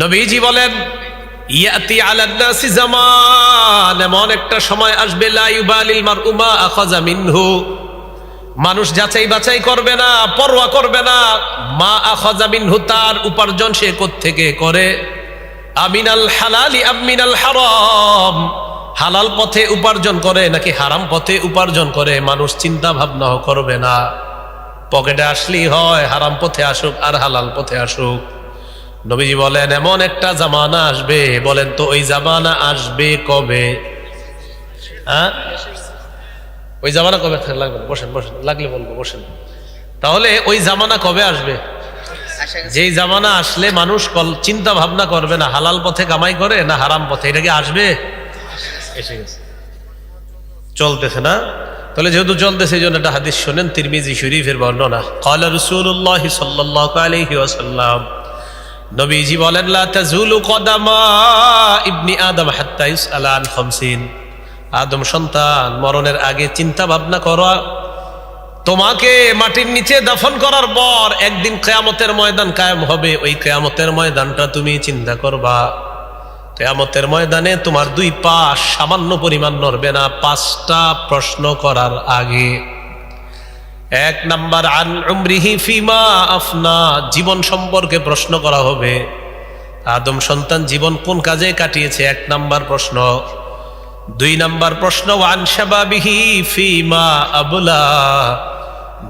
নবীজি বলেন, ইয়াতি আলান নাসি জামান, এমন একটা সময় আসবে লা ইউবালিল মারউ মা আখাযা মিনহু, মানুষ যাচাই বাছাই করবে না, পরোয়া করবে না, মা আখাযা মিনহু, তার উপার্জন সে কোত্থেকে করে, আমিনাল হালালি আমিনাল হারাম, হালাল পথে উপার্জন করে নাকি হারাম পথে উপার্জন করে, মানুষ চিন্তা ভাবনাও করবে না। পকেটে আসলেই হয়, হারাম পথে আসুক আর হালাল পথে আসুক। নবীজি বলেন এমন একটা জামানা আসবে। বলেন তো ওই জামানা আসবে কবে? হ্যাঁ, ওই জামানা কবে লাগবে? বসেন বসেন, লাগলে বলবো, বসেন। তাহলে ওই জামানা কবে আসবে? যেই জামানা আসলে মানুষ চিন্তা ভাবনা করবে না হালাল পথে কামাই করে না হারাম পথে। এটা কি আসবে? এসে গেছে, চলতেছে না? তাহলে যেহেতু চলতেছে এই জন্য একটা হাদিস শোনেন, তিরমিজি শরীফের বর্ণনা। ক্বালা রাসূলুল্লাহ সাল্লাল্লাহু আলাইহি ওয়াসাল্লাম, নবীজি বলেন, লা তাজুলু কদামা ইবনি আদম হাত্তা ইউসআলা আন খামসিন, আদম সন্তান মরণের আগে চিন্তা ভাবনা করো, তোমাকে মাটির নিচে দাফন করার পর একদিন কিয়ামতের ময়দান কায়েম হবে, ওই কিয়ামতের ময়দানটা তুমি চিন্তা করবা। কিয়ামতের ময়দানে তোমার দুই পা সামান্য পরিমাণ নড়বে না 5টা প্রশ্ন করার আগে। 1 নাম্বার, আন উমরিহি ফিমা আফনা, জীবন সম্পর্কে প্রশ্ন করা হবে। আদম সন্তান জীবন কোন কাজে কাটিয়েছে, 1 নাম্বার প্রশ্ন। 2 নাম্বার প্রশ্ন, আন শাবাবিহি ফিমা আবলা,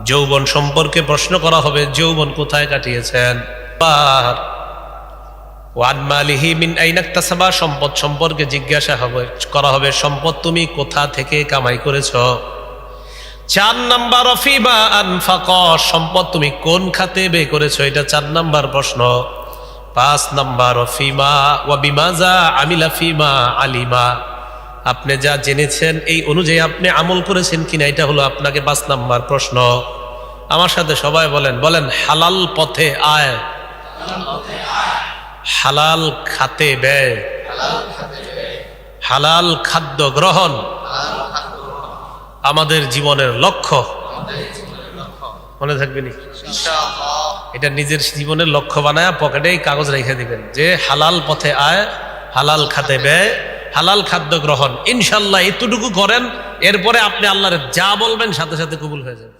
যৌবন সম্পর্কে প্রশ্ন করা হবে, যৌবন কোথায় কাটিয়েছেন। ওয়ান মালিহি মিন আইনা ইকতাসাবা, সম্পদ সম্পর্কে জিজ্ঞাসা করা হবে, সম্পদ তুমি কোথা থেকে কামাই করেছো। 4 নাম্বার, ফিমা আনফাকা, সম্পদ তুমি কোন খাতে ব্যয় করেছো, এটা 4 নাম্বার প্রশ্ন। 5 নাম্বার, ফিমা ওয়া বিমাজা আমিলা ফিমা আলিমা, আপনি যা জেনেছেন এই অনুযায়ী আপনি আমল করেছেন কিনা, এটা হলো আপনাকে 5 নাম্বার প্রশ্ন। আমার সাথে সবাই বলেন, বলেন হালাল পথে আয়, হালাল খাতে ব্যয়, হালাল খাদ্য গ্রহণ আমাদের জীবনের লক্ষ্য। মনে থাকবে নি? এটা নিজের জীবনের লক্ষ্য বানায় পকেটেই কাগজ রেখে দিবেন যে হালাল পথে আয়, হালাল খাতে ব্যয়, হালাল খাদ্য গ্রহণ। ইনশাল্লাহ এতটুকু করেন, এরপরে আপনি আল্লাহর যা বলবেন সাথে সাথে কবুল হয়ে যাবে।